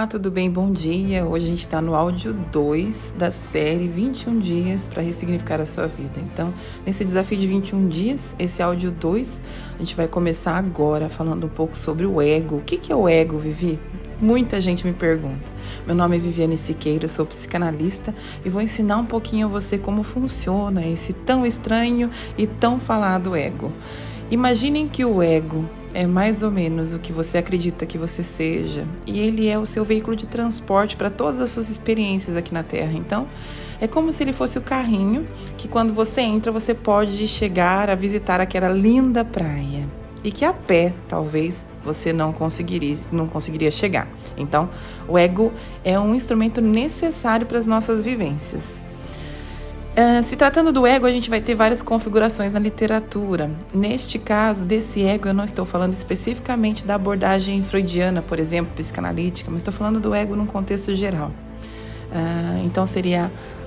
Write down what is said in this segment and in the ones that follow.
Tudo bem? Bom dia. Hoje a gente está no áudio 2 da série 21 dias para ressignificar a sua vida. Então, nesse desafio de 21 dias, esse áudio 2, a gente vai começar agora falando um pouco sobre o ego. O que é o ego, Vivi? Muita gente me pergunta. Meu nome é Viviane Siqueira, sou psicanalista e vou ensinar um pouquinho a você como funciona esse tão estranho e tão falado ego. Imaginem que o ego é mais ou menos o que você acredita que você seja, e ele é o seu veículo de transporte para todas as suas experiências aqui na Terra. Então, é como se ele fosse o carrinho que quando você entra, você pode chegar a visitar aquela linda praia, e que a pé, talvez, você não conseguiria chegar. Então, o ego é um instrumento necessário para as nossas vivências. Se tratando do ego, a gente vai ter várias configurações na literatura. Neste caso, desse ego, eu não estou falando especificamente da abordagem freudiana, por exemplo, psicanalítica, mas estou falando do ego num contexto geral. Então,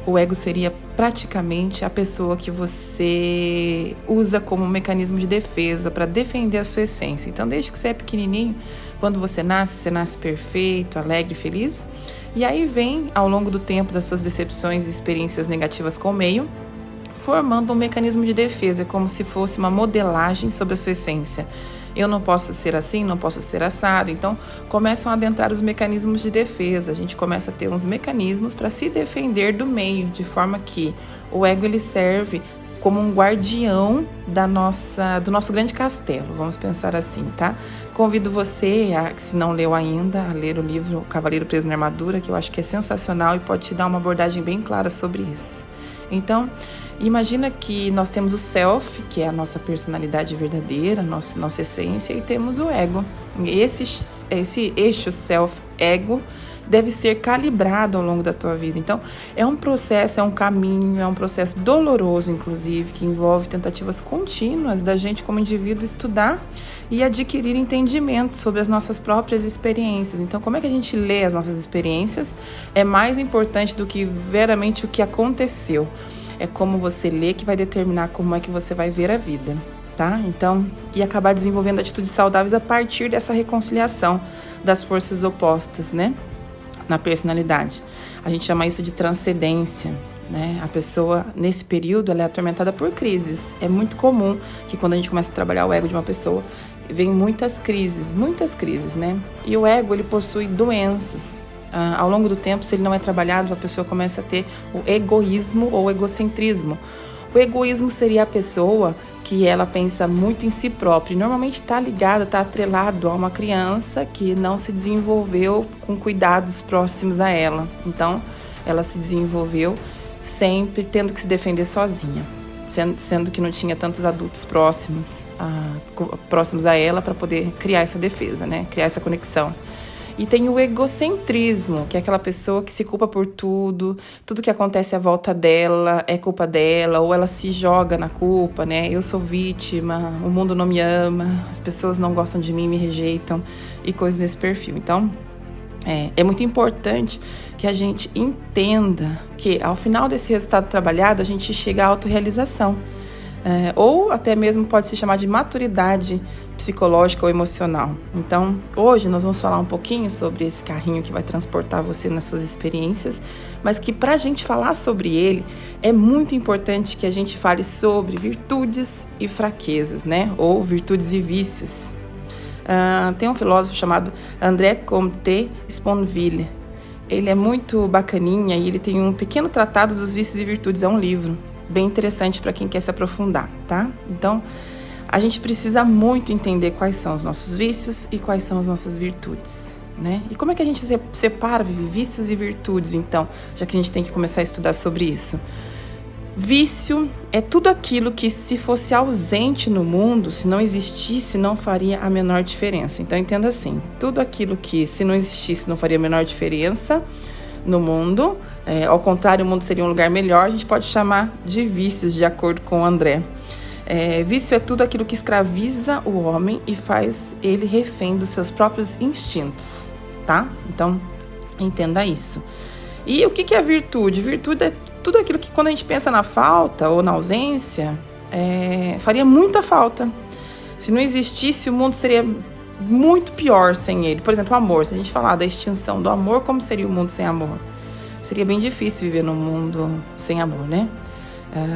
o ego seria praticamente a pessoa que você usa como mecanismo de defesa para defender a sua essência. Então, desde que você é pequenininho, quando você nasce perfeito, alegre, feliz. E aí vem, ao longo do tempo, das suas decepções e experiências negativas com o meio, formando um mecanismo de defesa, como se fosse uma modelagem sobre a sua essência. Eu não posso ser assim, não posso ser assado. Então, começam a adentrar os mecanismos de defesa. A gente começa a ter uns mecanismos para se defender do meio, de forma que o ego ele serve como um guardião do nosso grande castelo, vamos pensar assim, tá? Convido você, se não leu ainda, a ler o livro O Cavaleiro Preso na Armadura, que eu acho que é sensacional e pode te dar uma abordagem bem clara sobre isso. Então, imagina que nós temos o self, que é a nossa personalidade verdadeira, nossa essência, e temos o ego. Esse eixo self-ego deve ser calibrado ao longo da tua vida. Então, é um processo, é um caminho, é um processo doloroso, inclusive, que envolve tentativas contínuas da gente como indivíduo estudar e adquirir entendimento sobre as nossas próprias experiências. Então, como é que a gente lê as nossas experiências é mais importante do que veramente o que aconteceu. É como você lê que vai determinar como é que você vai ver a vida, tá? Então, e acabar desenvolvendo atitudes saudáveis a partir dessa reconciliação das forças opostas, né? Na personalidade. A gente chama isso de transcendência, né? A pessoa, nesse período, ela é atormentada por crises. É muito comum que quando a gente começa a trabalhar o ego de uma pessoa, vem muitas crises, né? E o ego, ele possui doenças. Ao longo do tempo, se ele não é trabalhado, a pessoa começa a ter o egoísmo ou egocentrismo. O egoísmo seria a pessoa que ela pensa muito em si própria. E normalmente está ligado, está atrelado a uma criança que não se desenvolveu com cuidados próximos a ela. Então, ela se desenvolveu sempre tendo que se defender sozinha, sendo que não tinha tantos adultos próximos a ela para poder criar essa defesa, né? Criar essa conexão. E tem o egocentrismo, que é aquela pessoa que se culpa por tudo que acontece à volta dela é culpa dela, ou ela se joga na culpa, né? Eu sou vítima, o mundo não me ama, as pessoas não gostam de mim, me rejeitam, e coisas desse perfil. Então, é muito importante que a gente entenda que ao final desse resultado trabalhado, a gente chega à autorrealização. Ou até mesmo pode se chamar de maturidade psicológica ou emocional. Então, hoje nós vamos falar um pouquinho sobre esse carrinho que vai transportar você nas suas experiências, mas que para a gente falar sobre ele, é muito importante que a gente fale sobre virtudes e fraquezas, né? Ou virtudes e vícios. Tem um filósofo chamado André Comte Sponville. Ele é muito bacaninha e ele tem um pequeno tratado dos vícios e virtudes, é um livro bem interessante para quem quer se aprofundar, tá? Então, a gente precisa muito entender quais são os nossos vícios e quais são as nossas virtudes, né? E como é que a gente separa vícios e virtudes, então, já que a gente tem que começar a estudar sobre isso? Vício é tudo aquilo que, se fosse ausente no mundo, se não existisse, não faria a menor diferença. Então, entenda assim, tudo aquilo que, se não existisse, não faria a menor diferença no mundo, ao contrário, o mundo seria um lugar melhor, a gente pode chamar de vícios, de acordo com André. Vício é tudo aquilo que escraviza o homem e faz ele refém dos seus próprios instintos, tá? Então, entenda isso. E o que é virtude? Virtude é tudo aquilo que, quando a gente pensa na falta ou na ausência, faria muita falta. Se não existisse, o mundo seria muito pior sem ele. Por exemplo, o amor. Se a gente falar da extinção do amor, como seria o mundo sem amor? Seria bem difícil viver num mundo sem amor, né?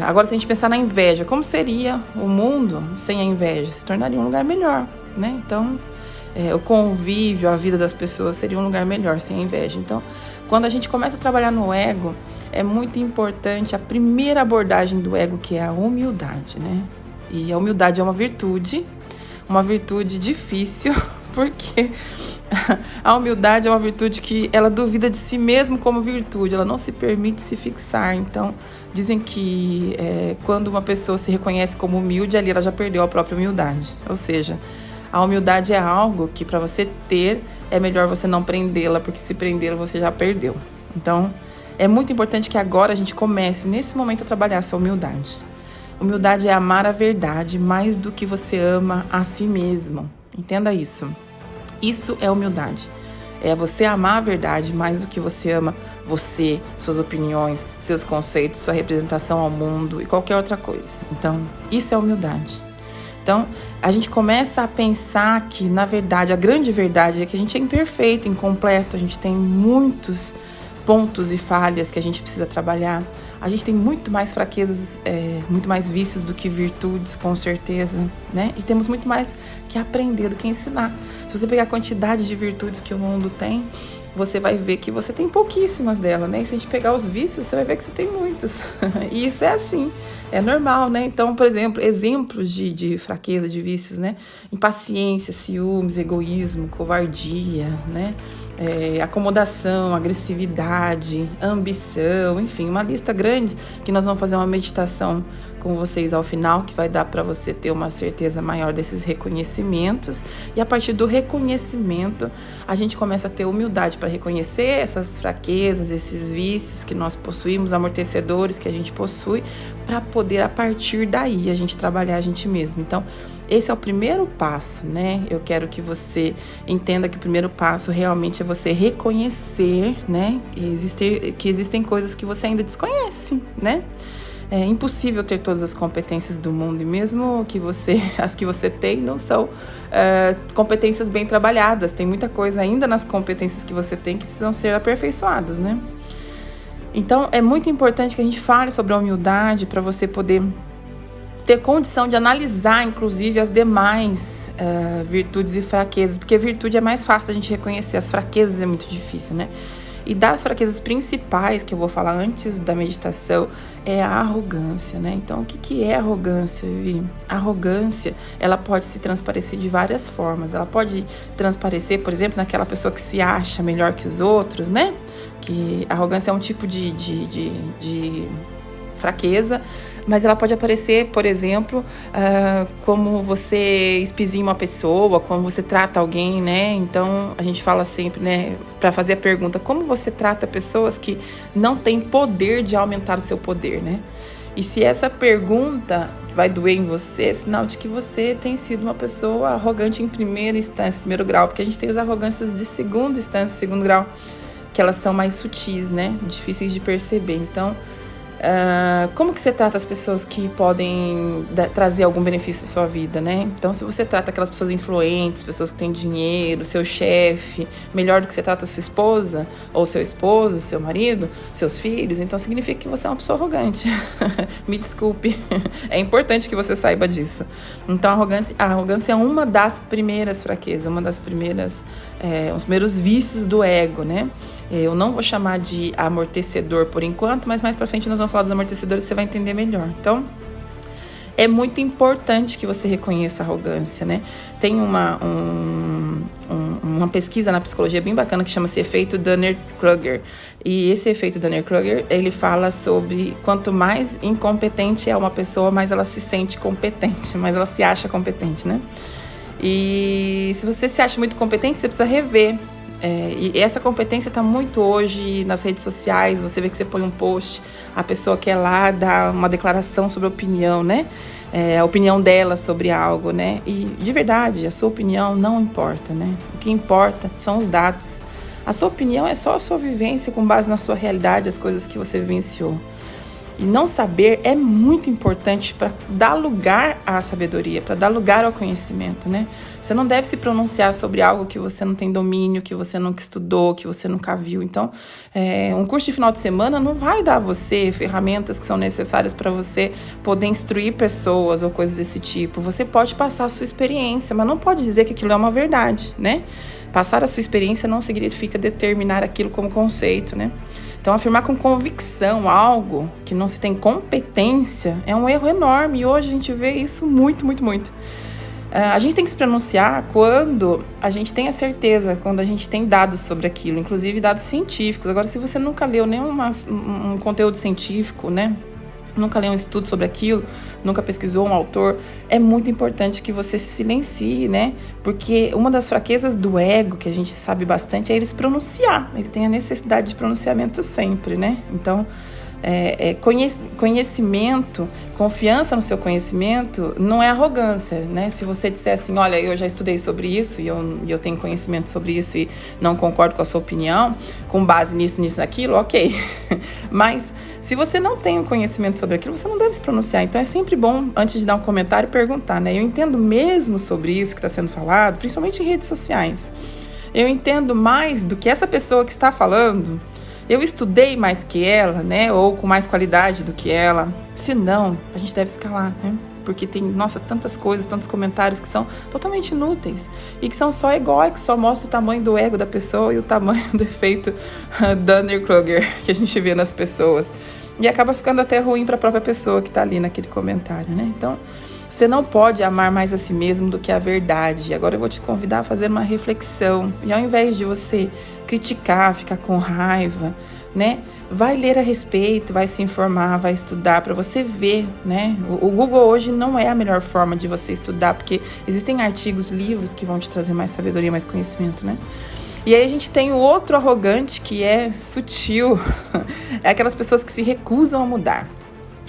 Agora, se a gente pensar na inveja, como seria o mundo sem a inveja? Se tornaria um lugar melhor, né? Então, o convívio, a vida das pessoas seria um lugar melhor sem a inveja. Então, quando a gente começa a trabalhar no ego, é muito importante a primeira abordagem do ego, que é a humildade, né? E a humildade é uma virtude difícil, porque a humildade é uma virtude que ela duvida de si mesmo como virtude, ela não se permite se fixar. Então, dizem que quando uma pessoa se reconhece como humilde, ali ela já perdeu a própria humildade. Ou seja, a humildade é algo que para você ter, é melhor você não prendê-la, porque se prendê-la você já perdeu. Então, é muito importante que agora a gente comece, nesse momento, a trabalhar essa humildade. Humildade é amar a verdade mais do que você ama a si mesmo. Entenda isso. Isso é humildade. É você amar a verdade mais do que você ama você, suas opiniões, seus conceitos, sua representação ao mundo e qualquer outra coisa. Então, isso é humildade. Então, a gente começa a pensar que, na verdade, a grande verdade é que a gente é imperfeito, incompleto, a gente tem muitos pontos e falhas que a gente precisa trabalhar. A gente tem muito mais fraquezas, muito mais vícios do que virtudes, com certeza, né? E temos muito mais que aprender do que ensinar. Se você pegar a quantidade de virtudes que o mundo tem, você vai ver que você tem pouquíssimas delas, né? E se a gente pegar os vícios, você vai ver que você tem muitos. E isso é assim, é normal, né? Então, por exemplo, exemplos de fraqueza, de vícios, né? Impaciência, ciúmes, egoísmo, covardia, né? Acomodação, agressividade, ambição, enfim, uma lista grande que nós vamos fazer uma meditação com vocês ao final, que vai dar para você ter uma certeza maior desses reconhecimentos. E a partir do reconhecimento, a gente começa a ter humildade para reconhecer essas fraquezas, esses vícios que nós possuímos, amortecedores que a gente possui, para poder, a partir daí, a gente trabalhar a gente mesmo. Então, esse é o primeiro passo, né? Eu quero que você entenda que o primeiro passo realmente é você reconhecer, né? Que existem coisas que você ainda desconhece, né? É impossível ter todas as competências do mundo, e mesmo que as que você tem não são competências bem trabalhadas. Tem muita coisa ainda nas competências que você tem que precisam ser aperfeiçoadas, né? Então, é muito importante que a gente fale sobre a humildade para você poder ter condição de analisar, inclusive, as demais virtudes e fraquezas, porque a virtude é mais fácil a gente reconhecer, as fraquezas é muito difícil, né? E das fraquezas principais que eu vou falar antes da meditação é a arrogância, né? Então, o que é arrogância, Vivi? A arrogância, ela pode se transparecer de várias formas. Ela pode transparecer, por exemplo, naquela pessoa que se acha melhor que os outros, né? Que a arrogância é um tipo de fraqueza, mas ela pode aparecer, por exemplo, como você espizinha uma pessoa, como você trata alguém, né? Então, a gente fala sempre, né, para fazer a pergunta, como você trata pessoas que não têm poder de aumentar o seu poder, né? E se essa pergunta vai doer em você, é sinal de que você tem sido uma pessoa arrogante em primeira instância, primeiro grau, porque a gente tem as arrogâncias de segunda instância, segundo grau, que elas são mais sutis, né? Difíceis de perceber. Então, como que você trata as pessoas que podem trazer algum benefício à sua vida, né? Então, se você trata aquelas pessoas influentes, pessoas que têm dinheiro, seu chefe, melhor do que você trata a sua esposa, ou seu esposo, seu marido, seus filhos, então significa que você é uma pessoa arrogante. Me desculpe, é importante que você saiba disso. Então, a arrogância é uma das primeiras fraquezas, uma das primeiras, os primeiros vícios do ego, né? Eu não vou chamar de amortecedor por enquanto, mas mais pra frente nós vamos falar dos amortecedores e você vai entender melhor. Então, é muito importante que você reconheça a arrogância, né? Tem uma pesquisa na psicologia bem bacana que chama-se efeito Dunning-Kruger. E esse efeito Dunning-Kruger, ele fala sobre quanto mais incompetente é uma pessoa, mais ela se sente competente, mais ela se acha competente, né? E se você se acha muito competente, você precisa rever. E essa competência está muito hoje nas redes sociais. Você vê que você põe um post, a pessoa quer lá dar uma declaração sobre a opinião, né? A opinião dela sobre algo, né? E de verdade, a sua opinião não importa, né? O que importa são os dados. A sua opinião é só a sua vivência com base na sua realidade, as coisas que você vivenciou. E não saber é muito importante para dar lugar à sabedoria, para dar lugar ao conhecimento, né? Você não deve se pronunciar sobre algo que você não tem domínio, que você nunca estudou, que você nunca viu. Então, um curso de final de semana não vai dar a você ferramentas que são necessárias para você poder instruir pessoas ou coisas desse tipo. Você pode passar a sua experiência, mas não pode dizer que aquilo é uma verdade, né? Passar a sua experiência não significa determinar aquilo como conceito, né? Então, afirmar com convicção algo que não se tem competência é um erro enorme. E hoje a gente vê isso muito, muito, muito. A gente tem que se pronunciar quando a gente tem a certeza, quando a gente tem dados sobre aquilo, inclusive dados científicos. Agora, se você nunca leu um conteúdo científico, né? Nunca leu um estudo sobre aquilo, nunca pesquisou um autor, é muito importante que você se silencie, né? Porque uma das fraquezas do ego, que a gente sabe bastante, é ele se pronunciar. Ele tem a necessidade de pronunciamento sempre, né? Então, conhecimento, confiança no seu conhecimento não é arrogância, né? Se você disser assim, olha, eu já estudei sobre isso e eu tenho conhecimento sobre isso e não concordo com a sua opinião, com base nisso, naquilo, ok. Mas se você não tem um conhecimento sobre aquilo, você não deve se pronunciar. Então é sempre bom, antes de dar um comentário, perguntar, né? Eu entendo mesmo sobre isso que está sendo falado, principalmente em redes sociais. Eu entendo mais do que essa pessoa que está falando. Eu estudei mais que ela, né? Ou com mais qualidade do que ela. Se não, a gente deve escalar, né? Porque tem, nossa, tantas coisas, tantos comentários que são totalmente inúteis e que são só egóicos, só mostram o tamanho do ego da pessoa e o tamanho do efeito Dunning-Kruger que a gente vê nas pessoas. E acaba ficando até ruim para a própria pessoa que está ali naquele comentário, né? Então, você não pode amar mais a si mesmo do que a verdade. Agora eu vou te convidar a fazer uma reflexão. E ao invés de você criticar, ficar com raiva, né? Vai ler a respeito, vai se informar, vai estudar para você ver, né? O Google hoje não é a melhor forma de você estudar, porque existem artigos, livros que vão te trazer mais sabedoria, mais conhecimento, né? E aí a gente tem o outro arrogante que é sutil. É aquelas pessoas que se recusam a mudar.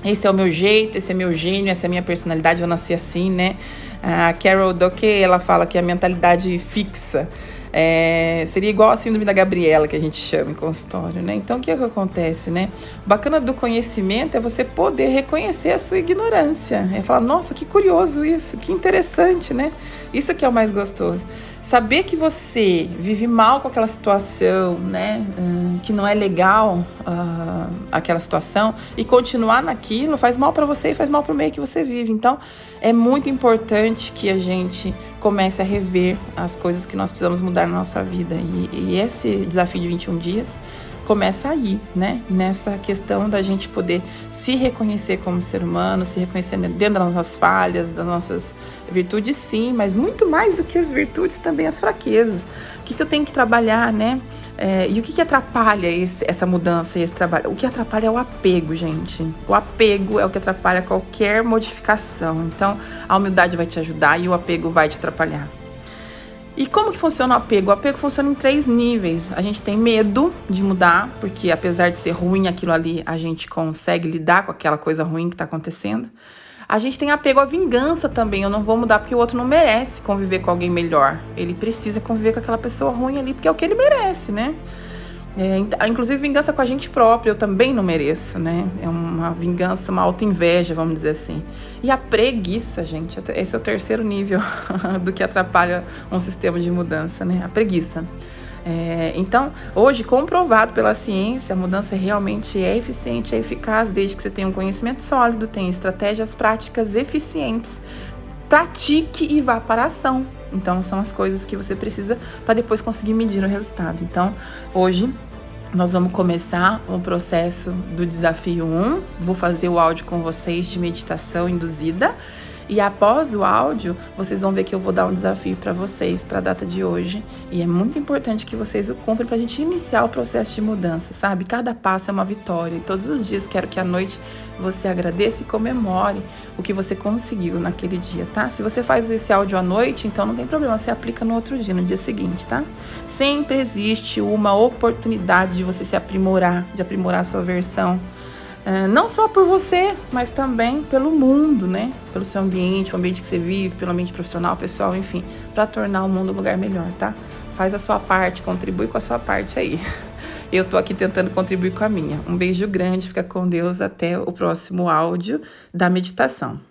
Esse é o meu jeito, esse é meu gênio, essa é a minha personalidade, eu nasci assim, né? A Carol Dweck, ela fala que a mentalidade fixa seria igual a síndrome da Gabriela, que a gente chama em consultório, né? Então, o que acontece, né? O bacana do conhecimento é você poder reconhecer a sua ignorância. É falar, nossa, que curioso isso, que interessante, né? Isso que é o mais gostoso. Saber que você vive mal com aquela situação, né? Que não é legal aquela situação e continuar naquilo faz mal para você e faz mal para o meio que você vive. Então, é muito importante que a gente comece a rever as coisas que nós precisamos mudar na nossa vida. E esse desafio de 21 dias começa aí, né? Nessa questão da gente poder se reconhecer como ser humano, se reconhecer dentro das nossas falhas, das nossas virtudes, sim, mas muito mais do que as virtudes, também as fraquezas. O que eu tenho que trabalhar, né? E o que atrapalha essa mudança e esse trabalho? O que atrapalha é o apego, gente. O apego é o que atrapalha qualquer modificação. Então, a humildade vai te ajudar e o apego vai te atrapalhar. E como que funciona o apego? O apego funciona em 3 níveis. A gente tem medo de mudar, porque apesar de ser ruim aquilo ali, a gente consegue lidar com aquela coisa ruim que está acontecendo. A gente tem apego à vingança também. Eu não vou mudar porque o outro não merece conviver com alguém melhor. Ele precisa conviver com aquela pessoa ruim ali porque é o que ele merece, né? Inclusive vingança com a gente próprio, eu também não mereço, né? É uma vingança, uma autoinveja, vamos dizer assim. E a preguiça, gente, esse é o 3º nível do que atrapalha um sistema de mudança, né? A preguiça. Então, hoje, comprovado pela ciência, a mudança realmente é eficiente, é eficaz, desde que você tenha um conhecimento sólido, tenha estratégias práticas eficientes, pratique e vá para a ação. Então, são as coisas que você precisa para depois conseguir medir o resultado. Então, hoje, nós vamos começar o processo do desafio 1. Vou fazer o áudio com vocês de meditação induzida. E após o áudio, vocês vão ver que eu vou dar um desafio para vocês, para a data de hoje. E é muito importante que vocês o cumprem para a gente iniciar o processo de mudança, sabe? Cada passo é uma vitória. E todos os dias quero que à noite você agradeça e comemore o que você conseguiu naquele dia, tá? Se você faz esse áudio à noite, então não tem problema, você aplica no outro dia, no dia seguinte, tá? Sempre existe uma oportunidade de você se aprimorar, de aprimorar a sua versão. Não só por você, mas também pelo mundo, né? Pelo seu ambiente, o ambiente que você vive, pelo ambiente profissional, pessoal, enfim, para tornar o mundo um lugar melhor, tá? Faz a sua parte, contribui com a sua parte aí. Eu tô aqui tentando contribuir com a minha. Um beijo grande, fica com Deus, até o próximo áudio da meditação.